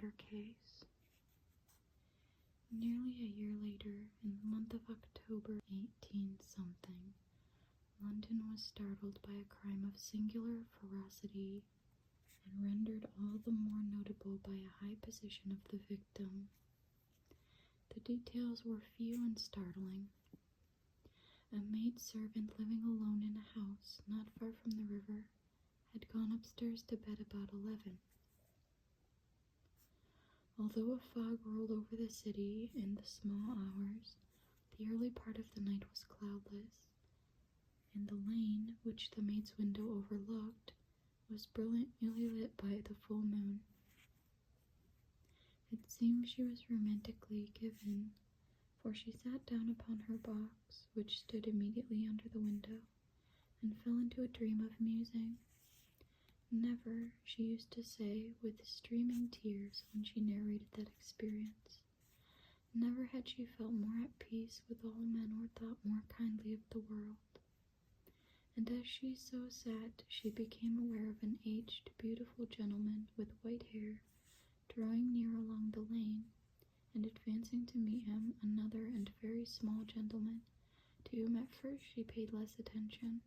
murder case. Nearly a year later, in the month of October 18-something, London was startled by a crime of singular ferocity and rendered all the more notable by a high position of the victim. The details were few and startling. A maidservant living alone in a house not far from the river had gone upstairs to bed about 11. Although a fog rolled over the city in the small hours, the early part of the night was cloudless, and the lane, which the maid's window overlooked, was brilliantly lit by the full moon. It seemed she was romantically given, for she sat down upon her box, which stood immediately under the window, and fell into a dream of musing. Never, she used to say, with streaming tears when she narrated that experience, never had she felt more at peace with all men or thought more kindly of the world. And as she so sat, she became aware of an aged, beautiful gentleman with white hair drawing near along the lane, and advancing to meet him another and very small gentleman, to whom at first she paid less attention.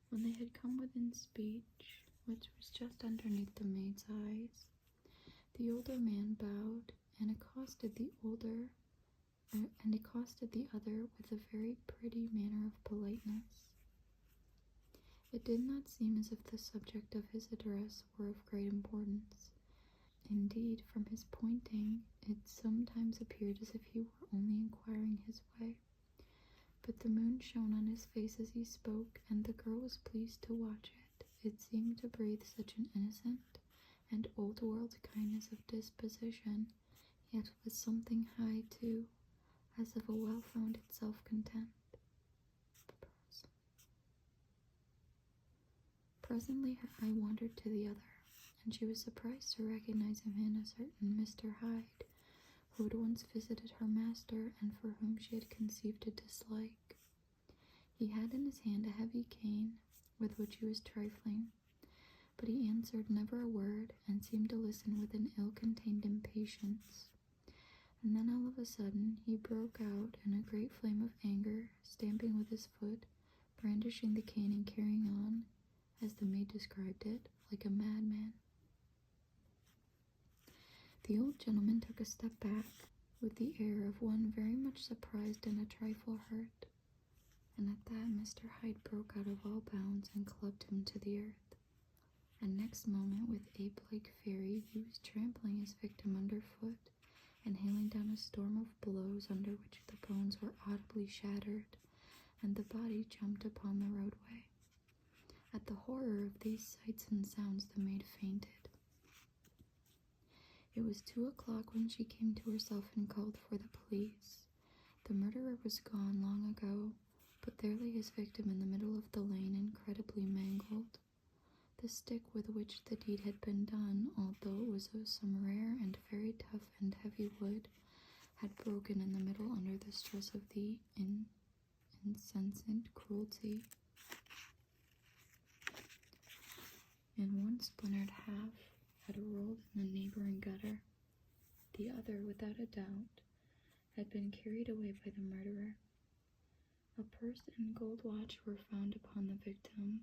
When they had come within speech, which was just underneath the maid's eyes, the older man bowed and accosted the other with a very pretty manner of politeness. It did not seem as if the subject of his address were of great importance. Indeed, from his pointing, it sometimes appeared as if he were only inquiring his way. But the moon shone on his face as he spoke, and the girl was pleased to watch it. It seemed to breathe such an innocent and old-world kindness of disposition, yet with something high, too, as of a well-founded self-content. Presently her eye wandered to the other, and she was surprised to recognize him in a certain Mr. Hyde, who had once visited her master, and for whom she had conceived a dislike. He had in his hand a heavy cane, with which he was trifling, but he answered never a word, and seemed to listen with an ill-contained impatience. And then all of a sudden he broke out in a great flame of anger, stamping with his foot, brandishing the cane, and carrying on, as the maid described it, like a madman. The old gentleman took a step back, with the air of one very much surprised and a trifle hurt, and at that Mr. Hyde broke out of all bounds and clubbed him to the earth. And next moment, with ape-like fury, he was trampling his victim underfoot and hailing down a storm of blows under which the bones were audibly shattered, and the body jumped upon the roadway. At the horror of these sights and sounds, the maid fainted. It was 2 o'clock when she came to herself and called for the police. The murderer was gone long ago, but there lay his victim in the middle of the lane, incredibly mangled. The stick with which the deed had been done, although it was of some rare and very tough and heavy wood, had broken in the middle under the stress of the insensate cruelty, and one splintered half had rolled in the neighboring gutter. The other, without a doubt, had been carried away by the murderer. A purse and gold watch were found upon the victim,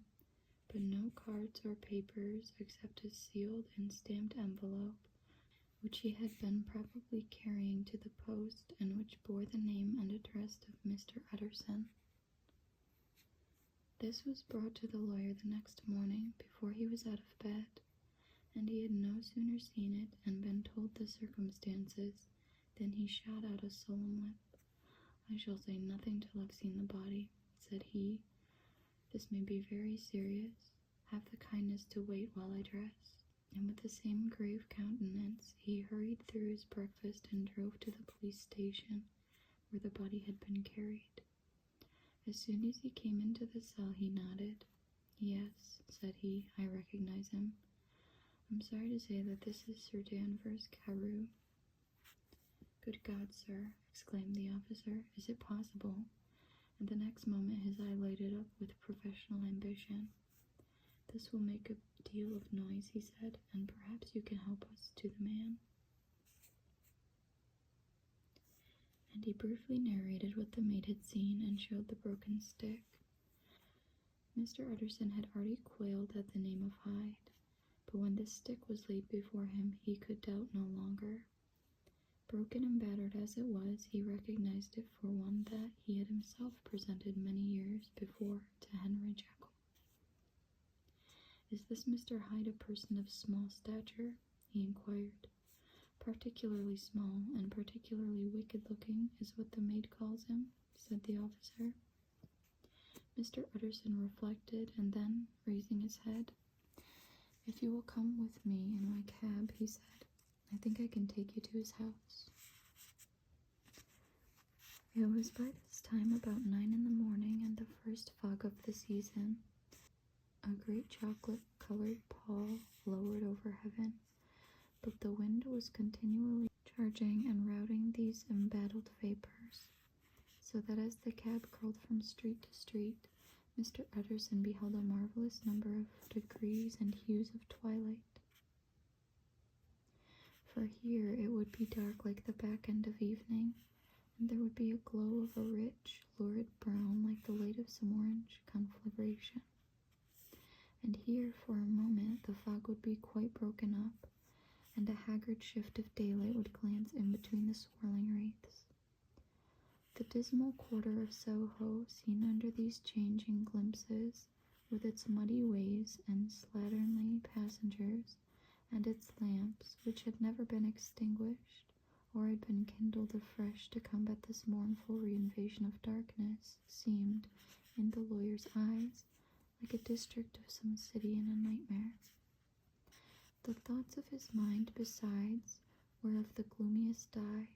but no cards or papers except a sealed and stamped envelope, which he had been probably carrying to the post, and which bore the name and address of Mr. Utterson. This was brought to the lawyer the next morning, before he was out of bed, and he had no sooner seen it and been told the circumstances than he shot out a solemn lip. "I shall say nothing till I've seen the body," said he. "This may be very serious. Have the kindness to wait while I dress." And with the same grave countenance, he hurried through his breakfast and drove to the police station, where the body had been carried. As soon as he came into the cell, he nodded. "Yes," said he, "I recognize him. I'm sorry to say that this is Sir Danvers Carew." "Good God, sir," exclaimed the officer, "is it possible?" And the next moment his eye lighted up with professional ambition. "This will make a deal of noise," he said, "and perhaps you can help us to the man." And he briefly narrated what the maid had seen and showed the broken stick. Mr. Utterson had already quailed at the name of Hyde, but when this stick was laid before him, he could doubt no longer. Broken and battered as it was, he recognized it for one that he had himself presented many years before to Henry Jekyll. "Is this Mr. Hyde a person of small stature?" he inquired. "Particularly small and particularly wicked-looking is what the maid calls him," said the officer. Mr. Utterson reflected, and then, raising his head, "If you will come with me in my cab," he said, "I think I can take you to his house." It was by this time about 9 in the morning, and the first fog of the season. A great chocolate-colored pall lowered over heaven, but the wind was continually charging and routing these embattled vapors, so that as the cab curled from street to street, Mr. Utterson beheld a marvelous number of degrees and hues of twilight. For here it would be dark like the back end of evening, and there would be a glow of a rich, lurid brown like the light of some orange conflagration. And here, for a moment, the fog would be quite broken up, and a haggard shift of daylight would glance in between the swirling wraiths. The dismal quarter of Soho, seen under these changing glimpses, with its muddy ways and slatternly passengers, and its lamps, which had never been extinguished, or had been kindled afresh to combat this mournful reinvasion of darkness, seemed, in the lawyer's eyes, like a district of some city in a nightmare. The thoughts of his mind, besides, were of the gloomiest dye,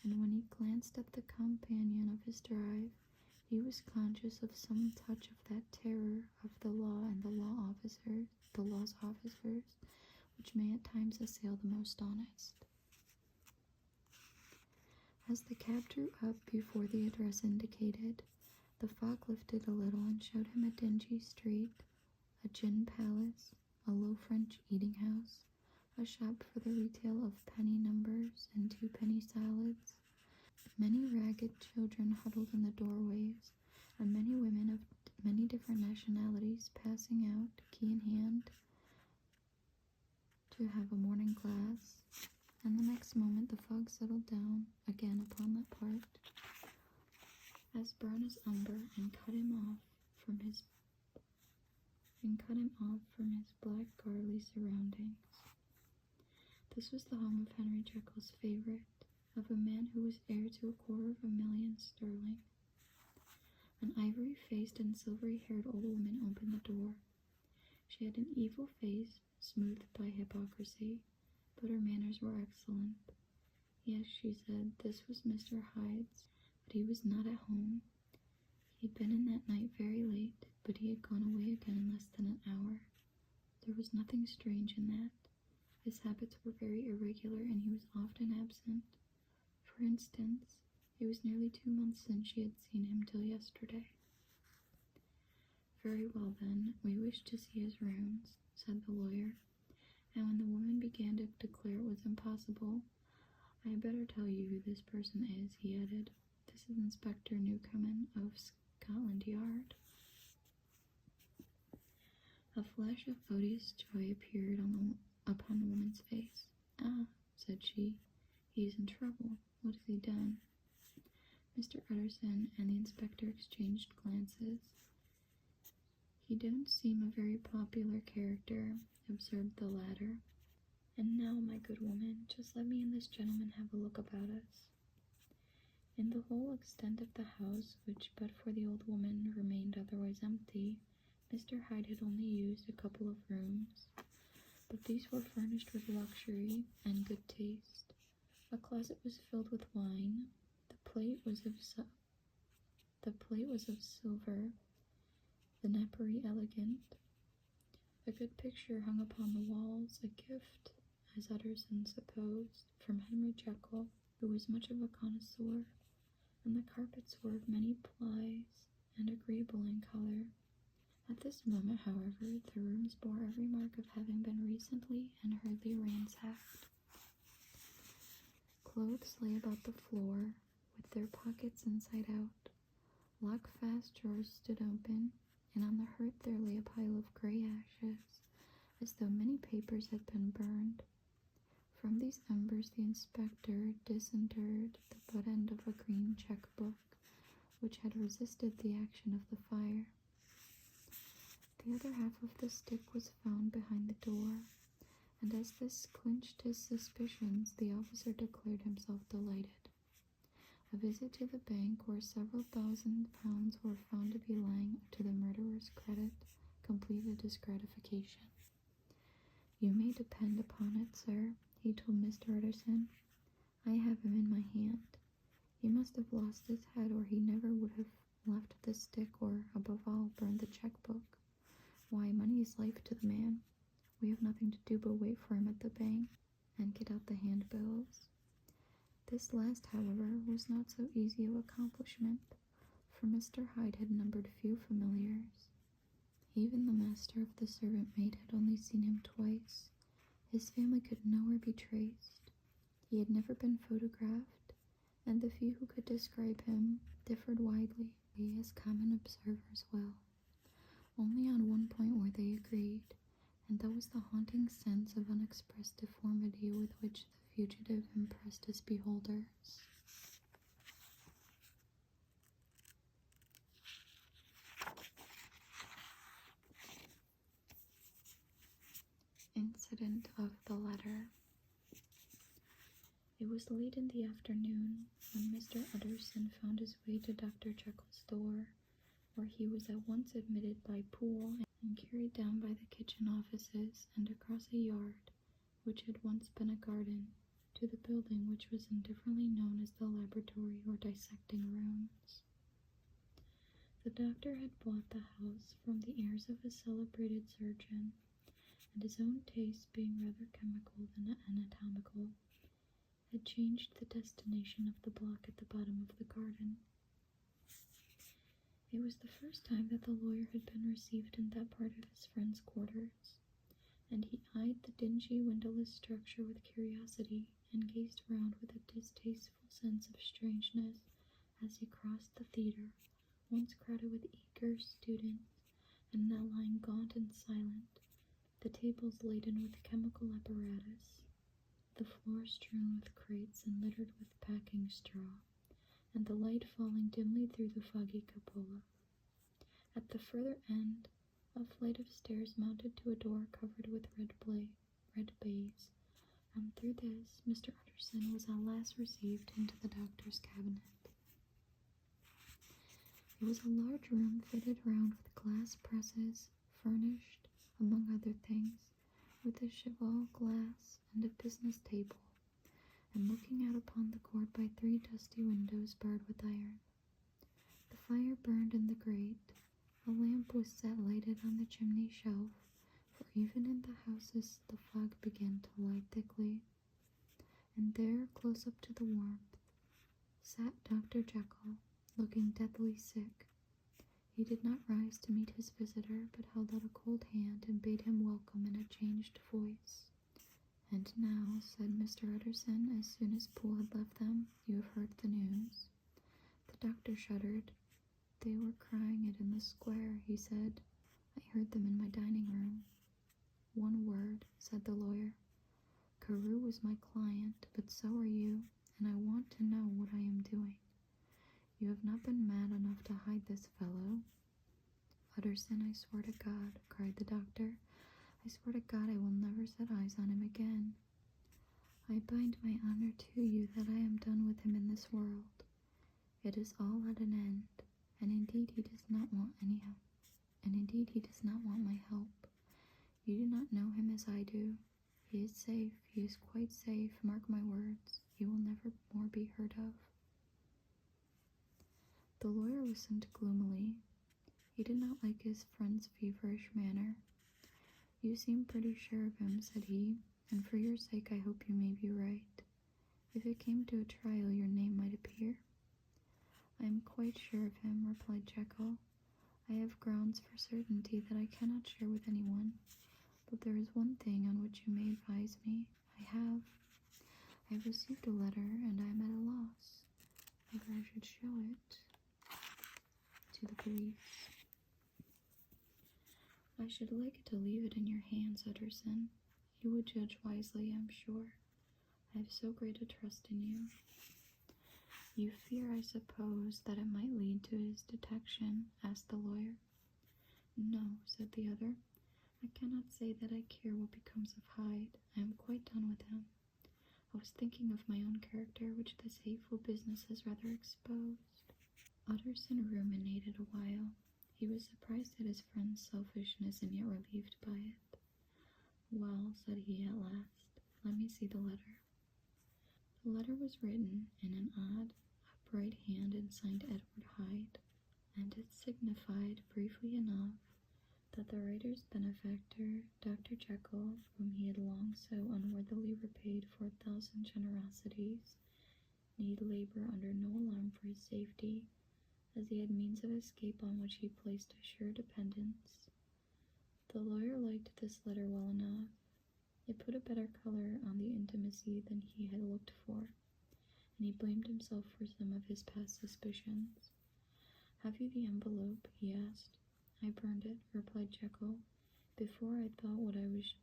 and when he glanced at the companion of his drive, he was conscious of some touch of that terror of the law and the law's officers, which may at times assail the most honest. As the cab drew up before the address indicated, the fog lifted a little and showed him a dingy street, a gin palace, a low French eating-house, a shop for the retail of penny numbers and two-penny salads, many ragged children huddled in the doorways, and many women of many different nationalities passing out, key in hand, to have a morning glass. And the next moment the fog settled down again upon that part, as brown as umber, and cut him off from his black garly surroundings. This was the home of Henry Jekyll's favorite, of a man who was heir to £250,000 sterling. An ivory-faced and silvery-haired old woman opened the door. She had an evil face, smoothed by hypocrisy, but her manners were excellent. Yes, she said, this was Mr. Hyde's, but he was not at home. He had been in that night very late, but he had gone away again in less than an hour. There was nothing strange in that. His habits were very irregular, and he was often absent. For instance, it was nearly 2 months since she had seen him till yesterday. "Very well, then, we wish to see his rooms," said the lawyer, and when the woman began to declare it was impossible, "I had better tell you who this person is," he added. "This is Inspector Newcomen of Scotland Yard." A flash of odious joy appeared upon the woman's face. "Ah," said she, "he is in trouble. What has he done?" Mr. Utterson and the inspector exchanged glances. "He don't seem a very popular character," observed the latter. "And now, my good woman, just let me and this gentleman have a look about us." In the whole extent of the house, which but for the old woman remained otherwise empty, Mr. Hyde had only used a couple of rooms, but these were furnished with luxury and good taste. A closet was filled with wine, the plate was of silver, the napery elegant. A good picture hung upon the walls, a gift, as Utterson supposed, from Henry Jekyll, who was much of a connoisseur, and the carpets were of many plies and agreeable in color. At this moment, however, the rooms bore every mark of having been recently and hurriedly ransacked. Clothes lay about the floor, with their pockets inside out. Lock-fast drawers stood open, and on the hearth there lay a pile of gray ashes, as though many papers had been burned. From these embers the inspector disinterred the butt end of a green checkbook, which had resisted the action of the fire. The other half of the stick was found behind the door, and as this clinched his suspicions, the officer declared himself delighted. A visit to the bank, where several £1,000s were found to be lying to the murderer's credit, completed his gratification. "You may depend upon it, sir," he told Mr. Utterson. "I have him in my hand. He must have lost his head, or he never would have left the stick, or, above all, burned the checkbook. Why, money is life to the man. We have nothing to do but wait for him at the bank and get out the handbills." This last, however, was not so easy of accomplishment, for Mr. Hyde had numbered few familiars. Even the master of the servant maid had only seen him twice. His family could nowhere be traced. He had never been photographed, and the few who could describe him differed widely, as common observers will. Only on one point were they agreed, and that was the haunting sense of unexpressed deformity with which the fugitive impressed his beholders. Incident of the letter. It was late in the afternoon when Mr. Utterson found his way to Dr. Jekyll's door, where he was at once admitted by Poole and carried down by the kitchen offices and across a yard, which had once been a garden, to the building which was indifferently known as the laboratory or dissecting rooms. The doctor had bought the house from the heirs of a celebrated surgeon, and his own taste being rather chemical than anatomical, had changed the destination of the block at the bottom of the garden. It was the first time that the lawyer had been received in that part of his friend's quarters, and he eyed the dingy windowless structure with curiosity and gazed round with a distasteful sense of strangeness as he crossed the theatre, once crowded with eager students, and now lying gaunt and silent, the tables laden with chemical apparatus, the floor strewn with crates and littered with packing straw, and the light falling dimly through the foggy cupola. At the further end, a flight of stairs mounted to a door covered with red baize, and through this Mr. Utterson was at last received into the doctor's cabinet. It was a large room fitted round with glass presses, furnished, among other things, with a cheval glass and a business table, and looking out upon the court by 3 dusty windows barred with iron. The fire burned in the grate. A lamp was set lighted on the chimney shelf, for even in the houses the fog began to lie thickly. And there, close up to the warmth, sat Dr. Jekyll, looking deathly sick. He did not rise to meet his visitor, but held out a cold hand and bade him welcome in a changed voice. "And now," said Mr. Utterson, as soon as Poole had left them, "you have heard the news." The doctor shuddered. "They were crying it in the square," he said. "I heard them in my dining room." "One word," said the lawyer. "Carew was my client, but so are you, and I want to know what I am doing. You have not been mad enough to hide this fellow?" "Utterson, I swear to God," cried the doctor, "I swear to God I will never set eyes on him again. I bind my honor to you that I am done with him in this world. It is all at an end, and indeed he does not want my help. You do not know him as I do. He is safe, he is quite safe, mark my words. He will never more be heard of." The lawyer listened gloomily. He did not like his friend's feverish manner. "You seem pretty sure of him," said he, "and for your sake I hope you may be right. If it came to a trial, your name might appear." "I am quite sure of him," replied Jekyll. I have grounds for certainty that I cannot share with anyone, but there is one thing on which you may advise me. I have received a letter, and I am at a loss whether I should show it to the police. I should like to leave it in your hands, Utterson. You would judge wisely, I'm sure. I have so great a trust in you. You fear, I suppose, that it might lead to his detection, asked the lawyer. No, said the other. I cannot say that I care what becomes of Hyde. I am quite done with him. I was thinking of my own character, which this hateful business has rather exposed. Utterson ruminated a while. He was surprised at his friend's selfishness and yet relieved by it. Well, said he at last, let me see the letter. The letter was written in an odd, upright hand and signed Edward Hyde, and it signified, briefly enough, that the writer's benefactor, Dr. Jekyll, whom he had long so unworthily repaid for 1,000 generosities, need labor under no alarm for his safety, as he had means of escape on which he placed a sure dependence. The lawyer liked this letter well enough. It put a better color on the intimacy than he had looked for, and he blamed himself for some of his past suspicions. Have you the envelope? He asked. I burned it, replied Jekyll, before I thought what I was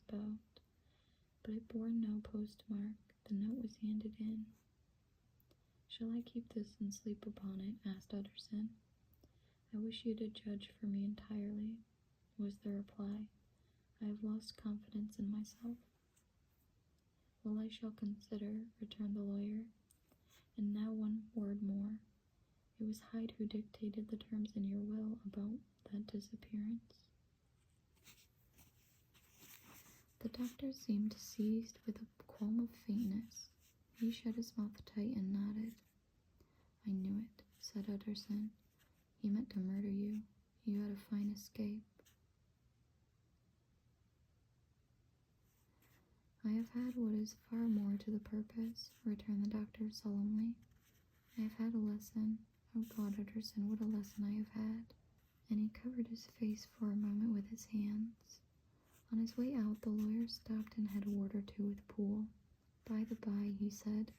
about. But it bore no postmark. The note was handed in. Shall I keep this and sleep upon it? Asked Utterson. I wish you to judge for me entirely, was the reply. I have lost confidence in myself. Well, I shall consider, returned the lawyer. And now one word more. It was Hyde who dictated the terms in your will about that disappearance. The doctor seemed seized with a qualm of faintness. He shut his mouth tight and nodded. I knew it, said Utterson. He meant to murder you. You had a fine escape. I have had what is far more to the purpose, returned the doctor solemnly. I have had a lesson. Oh God, Utterson, what a lesson I have had. And he covered his face for a moment with his hands. On his way out, the lawyer stopped and had a word or two with Poole. By the by, he said,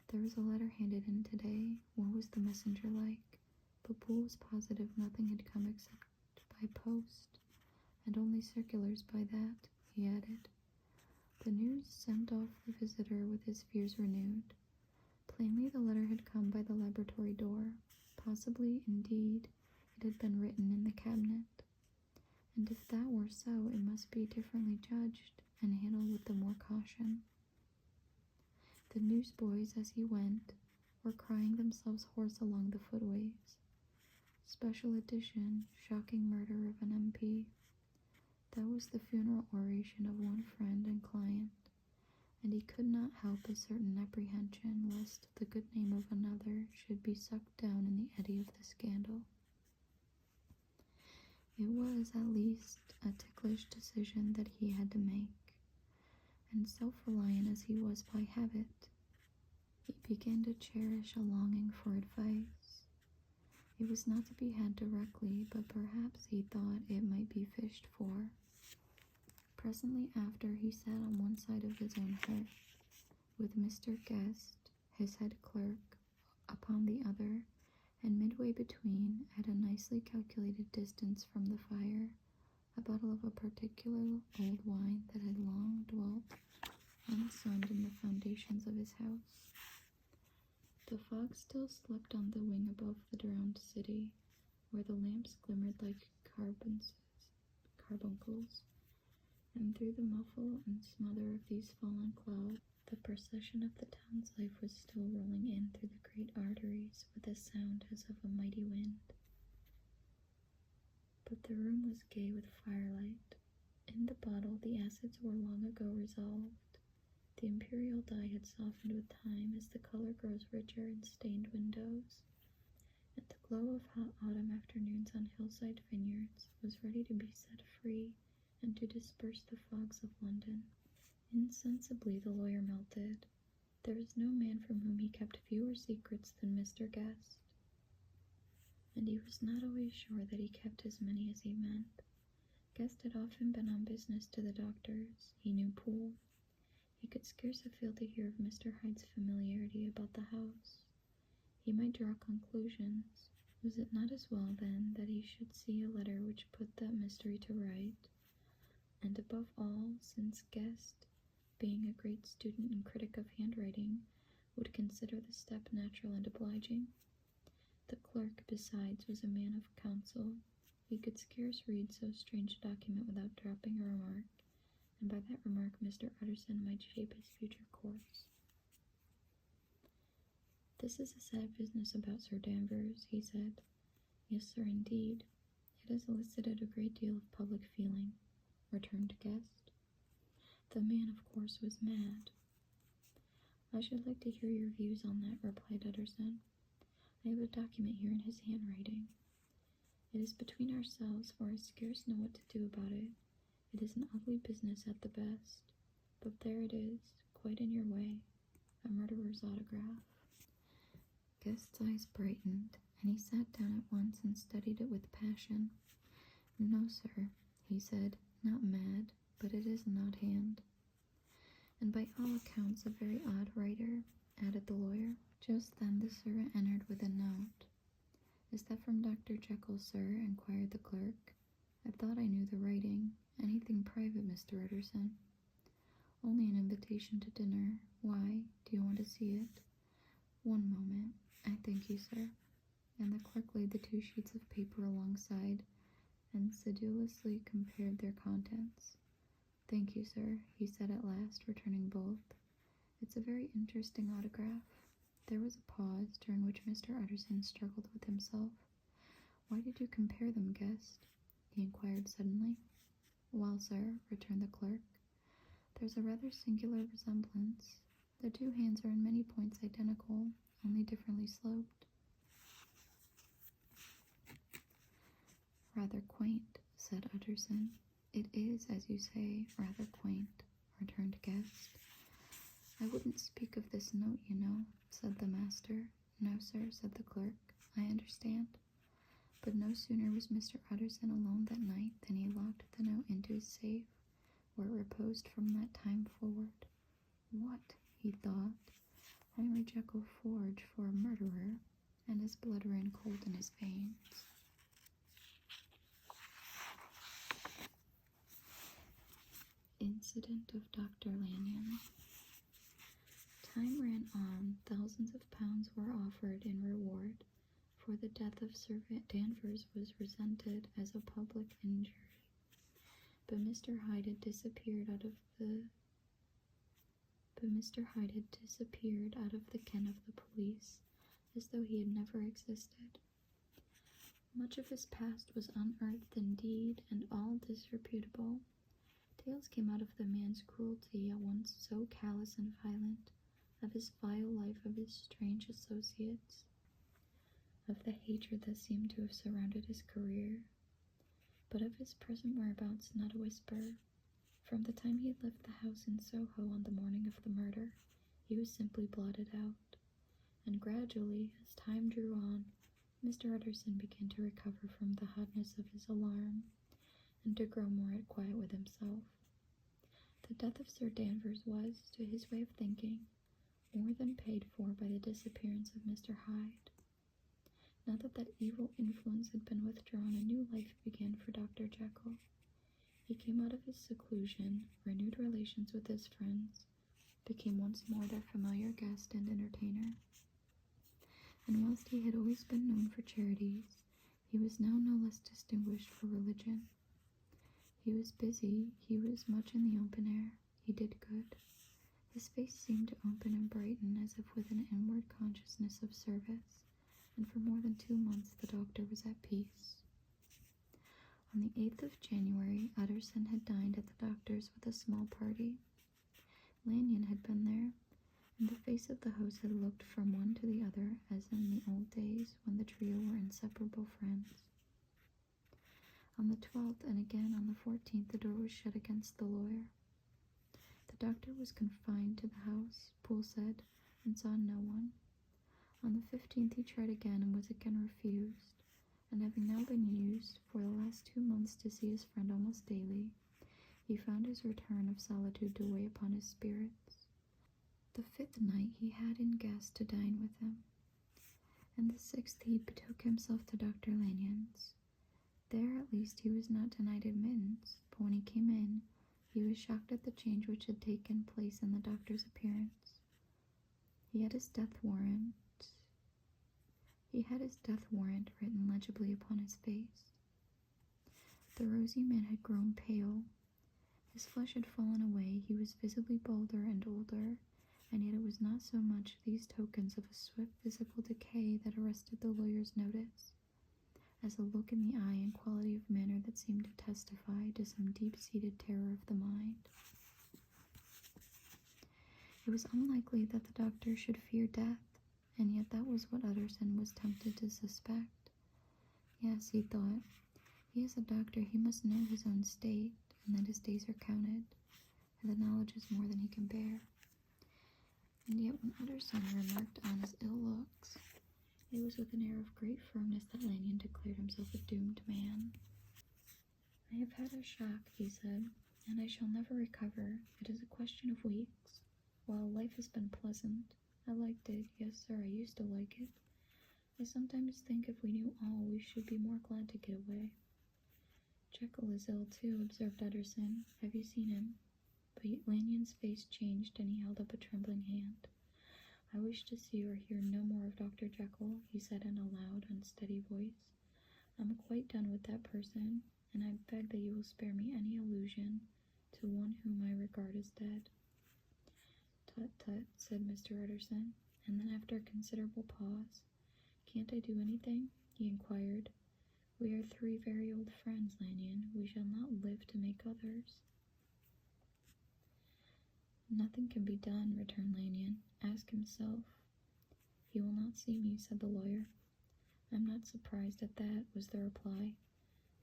there was a letter handed in today. What was the messenger like? But Poole was positive nothing had come except by post, and only circulars by that, he added. The news sent off the visitor with his fears renewed. Plainly the letter had come by the laboratory door. Possibly, indeed, it had been written in the cabinet. And if that were so, it must be differently judged and handled with the more caution. The newsboys, as he went, were crying themselves hoarse along the footways. Special edition, shocking murder of an MP. That was the funeral oration of one friend and client, and he could not help a certain apprehension lest the good name of another should be sucked down in the eddy of the scandal. It was, at least, a ticklish decision that he had to make, and self-reliant as he was by habit, he began to cherish a longing for advice. It was not to be had directly, but perhaps he thought it might be fished for. Presently after, he sat on one side of his own hearth, with Mr. Guest, his head clerk, upon the other, and midway between, at a nicely calculated distance from the fire, a bottle of a particular old wine that had long dwelt unsunned in the foundations of his house. The fog still slept on the wing above the drowned city, where the lamps glimmered like carbuncles, and through the muffle and smother of these fallen clouds, the procession of the town's life was still rolling in through the great arteries with a sound as of a mighty wind. But the room was gay with firelight. In the bottle the acids were long ago resolved. The imperial dye had softened with time as the color grows richer in stained windows, and the glow of hot autumn afternoons on hillside vineyards was ready to be set free and to disperse the fogs of London. Insensibly the lawyer melted. There was no man from whom he kept fewer secrets than Mr. Guest. and he was not always sure that he kept as many as he meant. Guest had often been on business to the doctor's. He knew Poole. He could scarce have failed to hear of Mr. Hyde's familiarity about the house. He might draw conclusions. Was it not as well, then, that he should see a letter which put that mystery to right? And above all, since Guest, being a great student and critic of handwriting, would consider the step natural and obliging? The clerk, besides, was a man of counsel. He could scarce read so strange a document without dropping a remark, and by that remark Mr. Utterson might shape his future course. "This is a sad business about Sir Danvers," he said. "Yes, sir, indeed. It has elicited a great deal of public feeling," returned Guest. "The man, of course, was mad." "I should like to hear your views on that," replied Utterson. "I have a document here in his handwriting. It is between ourselves, for I scarce know what to do about it. It is an ugly business at the best, but there it is, quite in your way, a murderer's autograph." Guest's eyes brightened, and he sat down at once and studied it with passion. "No, sir," he said, "not mad, but it is an odd hand." "And by all accounts a very odd writer," added the lawyer. Just then the servant entered with a note. "Is that from Dr. Jekyll, sir?" inquired the clerk. "I thought I knew the writing. Anything private, Mr. Utterson?" "Only an invitation to dinner. Why? Do you want to see it?" "One moment. I thank you, sir." And the clerk laid the 2 sheets of paper alongside and sedulously compared their contents. "Thank you, sir," he said at last, returning both. "It's a very interesting autograph." There was a pause, during which Mr. Utterson struggled with himself. "Why did you compare them, Guest?" he inquired suddenly. "Well, sir," returned the clerk, "there's a rather singular resemblance. The 2 hands are in many points identical, only differently sloped." "Rather quaint," said Utterson. "It is, as you say, rather quaint," returned Guest. "I wouldn't speak of this note, you know," said the master. "No, sir," said the clerk, "I understand." But no sooner was Mr. Utterson alone that night than he locked the note into his safe, where it reposed from that time forward. "What," he thought, "Henry Jekyll forged for a murderer, and his blood ran cold in his veins." Incident of Dr. Lanyon. Time ran on. Thousands of pounds were offered in reward, for the death of Sir Danvers was resented as a public injury. But Mr. Hyde had disappeared out of the ken of the police, as though he had never existed. Much of his past was unearthed indeed, and all disreputable. Tales came out of the man's cruelty, at once so callous and violent, of his vile life, of his strange associates, of the hatred that seemed to have surrounded his career, but of his present whereabouts not a whisper. From the time he had left the house in Soho on the morning of the murder, he was simply blotted out, and gradually, as time drew on, Mr. Utterson began to recover from the hotness of his alarm, and to grow more at quiet with himself. The death of Sir Danvers was, to his way of thinking, more than paid for by the disappearance of Mr. Hyde. Now that that evil influence had been withdrawn, a new life began for Dr. Jekyll. He came out of his seclusion, renewed relations with his friends, became once more their familiar guest and entertainer. And whilst he had always been known for charities, he was now no less distinguished for religion. He was busy, he was much in the open air, he did good. His face seemed to open and brighten as if with an inward consciousness of service, and for more than 2 months the doctor was at peace. On the 8th of January, Utterson had dined at the doctor's with a small party. Lanyon had been there, and the face of the host had looked from one to the other as in the old days when the trio were inseparable friends. On the 12th and again on the 14th the door was shut against the lawyer. The doctor was confined to the house, Poole said, and saw no one. On the 15th he tried again and was again refused. and having now been used for the last 2 months to see his friend almost daily, he found his return of solitude to weigh upon his spirits. The 5th night he had in guest to dine with him, and the 6th he betook himself to Dr. Lanyon's. There at least he was not denied admittance, but when he came in, he was shocked at the change which had taken place in the doctor's appearance. He had his death warrant written legibly upon his face. The rosy man had grown pale. His flesh had fallen away. He was visibly bolder and older, and yet it was not so much these tokens of a swift physical decay that arrested the lawyer's notice, as a look in the eye and quality of manner that seemed to testify to some deep-seated terror of the mind. It was unlikely that the doctor should fear death, and yet that was what Utterson was tempted to suspect. Yes, he thought, he is a doctor, he must know his own state, and that his days are counted, and the knowledge is more than he can bear. And yet when Utterson remarked on his ill looks, it was with an air of great firmness that Lanyon declared himself a doomed man. "I have had a shock," he said, "and I shall never recover. It is a question of weeks. While life has been pleasant, I liked it. Yes, sir, I used to like it. I sometimes think if we knew all, we should be more glad to get away." "Jekyll is ill, too," observed Utterson. "Have you seen him?" But Lanyon's face changed, and he held up a trembling hand. "I wish to see or hear no more of Dr. Jekyll," he said in a loud, unsteady voice. "I'm quite done with that person, and I beg that you will spare me any allusion to one whom I regard as dead." "Tut, tut," said Mr. Utterson, and then after a considerable pause, "Can't I do anything?" he inquired. "We are 3 very old friends, Lanyon. We shall not live to make others." "Nothing can be done," returned Lanyon. "Ask himself." "He will not see me," said the lawyer. "I'm not surprised at that," was the reply.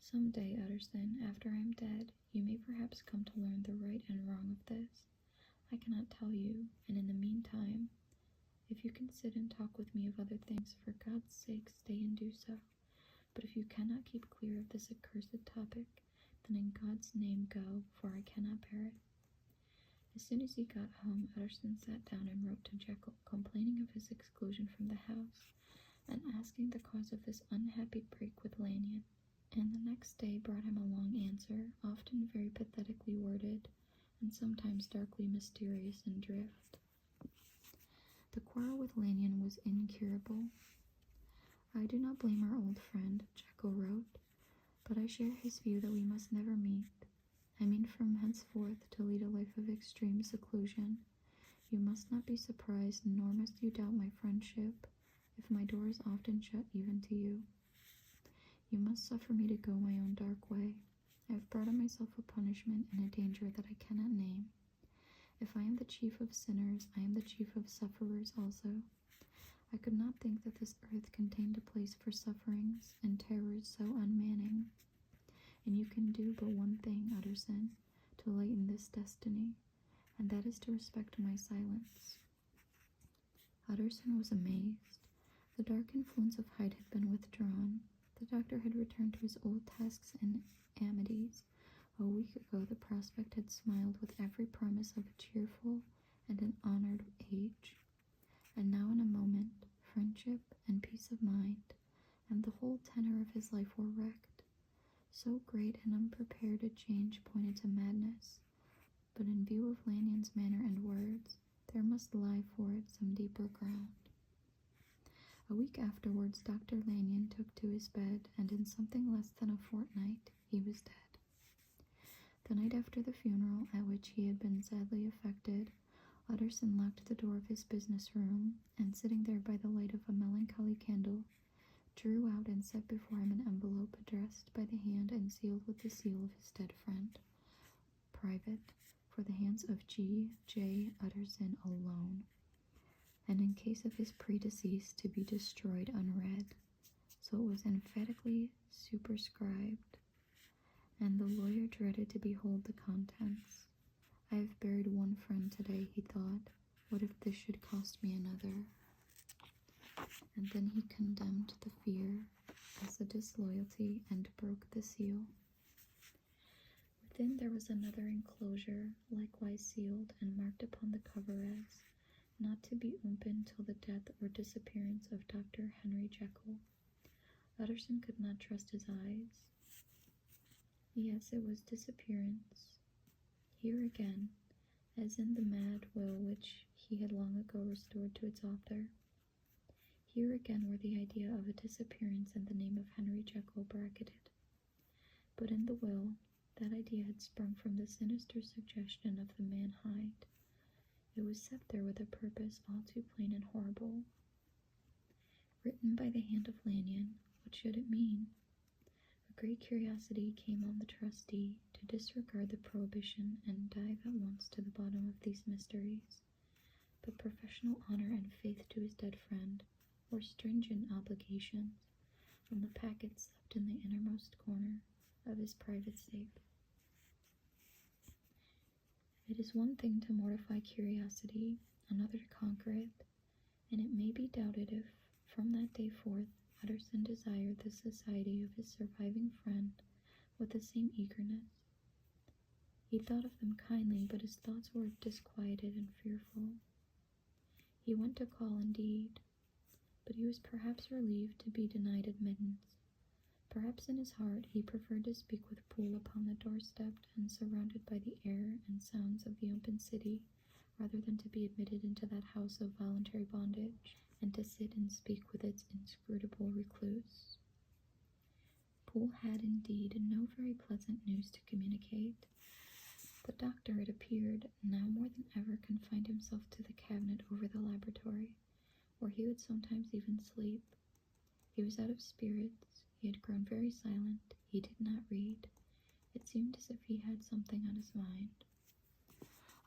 "Some day, Utterson, after I am dead, you may perhaps come to learn the right and wrong of this. I cannot tell you, and in the meantime, if you can sit and talk with me of other things, for God's sake stay and do so. But if you cannot keep clear of this accursed topic, then in God's name go, for I cannot bear it." As soon as he got home, Utterson sat down and wrote to Jekyll, complaining of his exclusion from the house, and asking the cause of this unhappy break with Lanyon, and the next day brought him a long answer, often very pathetically worded, and sometimes darkly mysterious in drift. The quarrel with Lanyon was incurable. "I do not blame our old friend," Jekyll wrote, "but I share his view that we must never meet. I mean from henceforth to lead a life of extreme seclusion. You must not be surprised, nor must you doubt my friendship, if my door is often shut even to you. You must suffer me to go my own dark way. I have brought on myself a punishment and a danger that I cannot name. If I am the chief of sinners, I am the chief of sufferers also. I could not think that this earth contained a place for sufferings and terrors so unmanning. And you can do but one thing, Utterson, to lighten this destiny, and that is to respect my silence." Utterson was amazed. The dark influence of Hyde had been withdrawn. The doctor had returned to his old tasks and amities. A week ago the prospect had smiled with every promise of a cheerful and an honored age. And now in a moment, friendship and peace of mind, and the whole tenor of his life were wrecked. So great and unprepared a change pointed to madness, but in view of Lanyon's manner and words, there must lie for it some deeper ground. A week afterwards, Dr. Lanyon took to his bed, and in something less than a fortnight, he was dead. The night after the funeral, at which he had been sadly affected, Utterson locked the door of his business room, and sitting there by the light of a melancholy candle, drew out and set before him an envelope addressed by the hand and sealed with the seal of his dead friend. "Private, for the hands of G. J. Utterson alone, and in case of his predecease to be destroyed unread." So it was emphatically superscribed, and the lawyer dreaded to behold the contents. "I have buried one friend today," he thought. "What if this should cost me another?" And then he condemned the fear as the the disloyalty and broke the seal. Within there was another enclosure, likewise sealed and marked upon the cover as not to be opened till the death or disappearance of Dr. Henry Jekyll. Utterson could not trust his eyes. Yes, it was disappearance. Here again, as in the mad will which he had long ago restored to its author, here again were the idea of a disappearance and the name of Henry Jekyll bracketed. But in the will, that idea had sprung from the sinister suggestion of the man Hyde. It was set there with a purpose all too plain and horrible. Written by the hand of Lanyon, what should it mean? A great curiosity came on the trustee to disregard the prohibition and dive at once to the bottom of these mysteries. But professional honor and faith to his dead friend were stringent obligations from the packets left in the innermost corner of his private safe. It is one thing to mortify curiosity, another to conquer it, and it may be doubted if, from that day forth, Utterson desired the society of his surviving friend with the same eagerness. He thought of them kindly, but his thoughts were disquieted and fearful. He went to call indeed, but he was perhaps relieved to be denied admittance. Perhaps in his heart he preferred to speak with Poole upon the doorstep and surrounded by the air and sounds of the open city, rather than to be admitted into that house of voluntary bondage, and to sit and speak with its inscrutable recluse. Poole had indeed no very pleasant news to communicate. The doctor, it appeared, now more than ever confined himself to the cabinet over the laboratory, where he would sometimes even sleep. He was out of spirits. He had grown very silent. He did not read. It seemed as if he had something on his mind.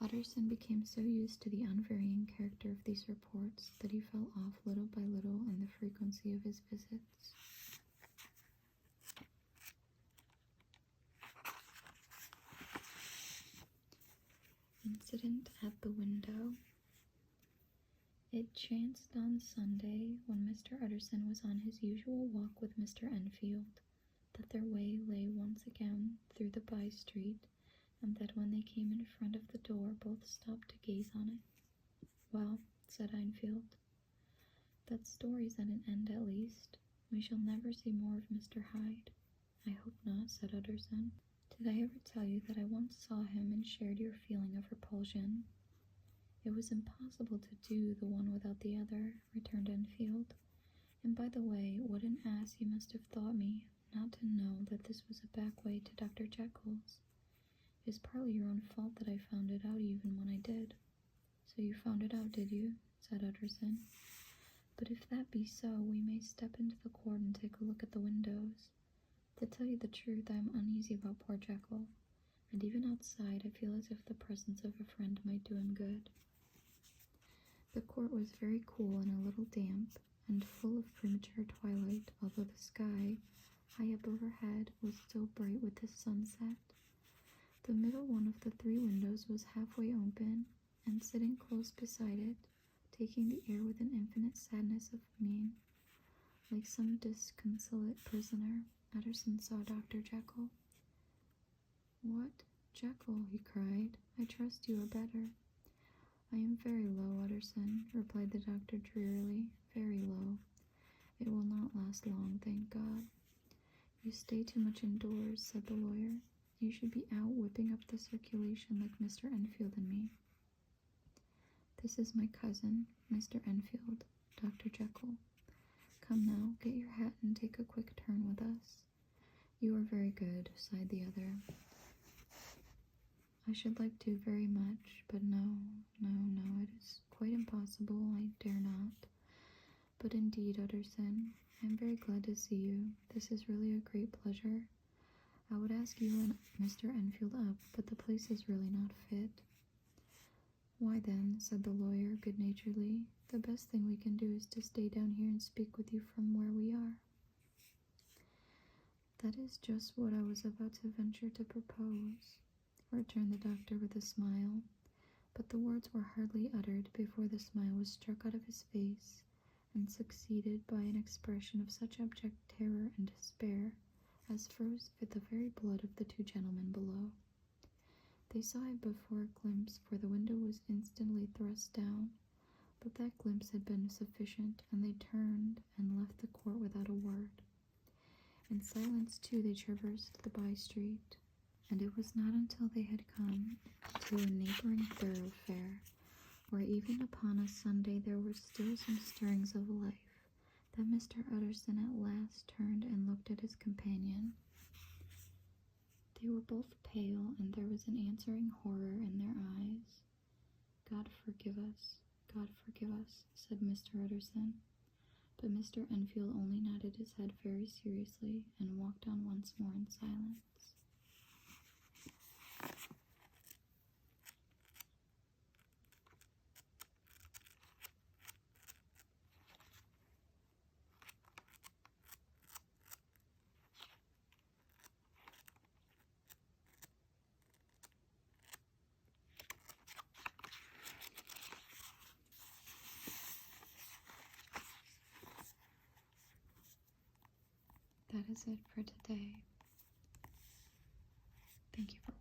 Utterson became so used to the unvarying character of these reports that he fell off little by little in the frequency of his visits. Incident at the window. It chanced on Sunday, when Mr. Utterson was on his usual walk with Mr. Enfield, that their way lay once again through the by-street, and that when they came in front of the door both stopped to gaze on it. "Well," said Enfield, "that story's at an end at least. We shall never see more of Mr. Hyde." "I hope not," said Utterson. "Did I ever tell you that I once saw him and shared your feeling of repulsion?" "It was impossible to do the one without the other," returned Enfield. "And by the way, what an ass you must have thought me, not to know that this was a back way to Dr. Jekyll's. It is partly your own fault that I found it out even when I did." "So you found it out, did you?" said Utterson. "But if that be so, we may step into the court and take a look at the windows. To tell you the truth, I am uneasy about poor Jekyll, and even outside I feel as if the presence of a friend might do him good." The court was very cool and a little damp, and full of premature twilight, although the sky, high up overhead, was still bright with the sunset. The middle one of the three windows was halfway open, and sitting close beside it, taking the air with an infinite sadness of mien, like some disconsolate prisoner, Utterson saw Dr. Jekyll. "What, Jekyll?" he cried. "I trust you are better." "I am very low, Utterson," replied the doctor drearily, "very low. It will not last long, thank God." "You stay too much indoors," said the lawyer. "You should be out whipping up the circulation like Mr. Enfield and me." "This is my cousin, Mr. Enfield, Dr. Jekyll. Come now, get your hat and take a quick turn with us." "You are very good," sighed the other. "I should like to very much, but no, it is quite impossible. I dare not. But indeed, Utterson, I am very glad to see you. This is really a great pleasure. I would ask you and Mr. Enfield up, but the place is really not fit." "Why then," said the lawyer good-naturedly, "the best thing we can do is to stay down here and speak with you from where we are." "That is just what I was about to venture to propose," returned the doctor with a smile, but the words were hardly uttered before the smile was struck out of his face, and succeeded by an expression of such abject terror and despair as froze the very blood of the two gentlemen below. They saw it before a glimpse, for the window was instantly thrust down, but that glimpse had been sufficient, and they turned and left the court without a word. In silence, too, they traversed the by-street, and it was not until they had come to a neighboring thoroughfare, where even upon a Sunday there were still some stirrings of life, that Mr. Utterson at last turned and looked at his companion. They were both pale, and there was an answering horror in their eyes. "God forgive us, God forgive us," said Mr. Utterson. But Mr. Enfield only nodded his head very seriously and walked on once more in silence. That is it for today. Thank you for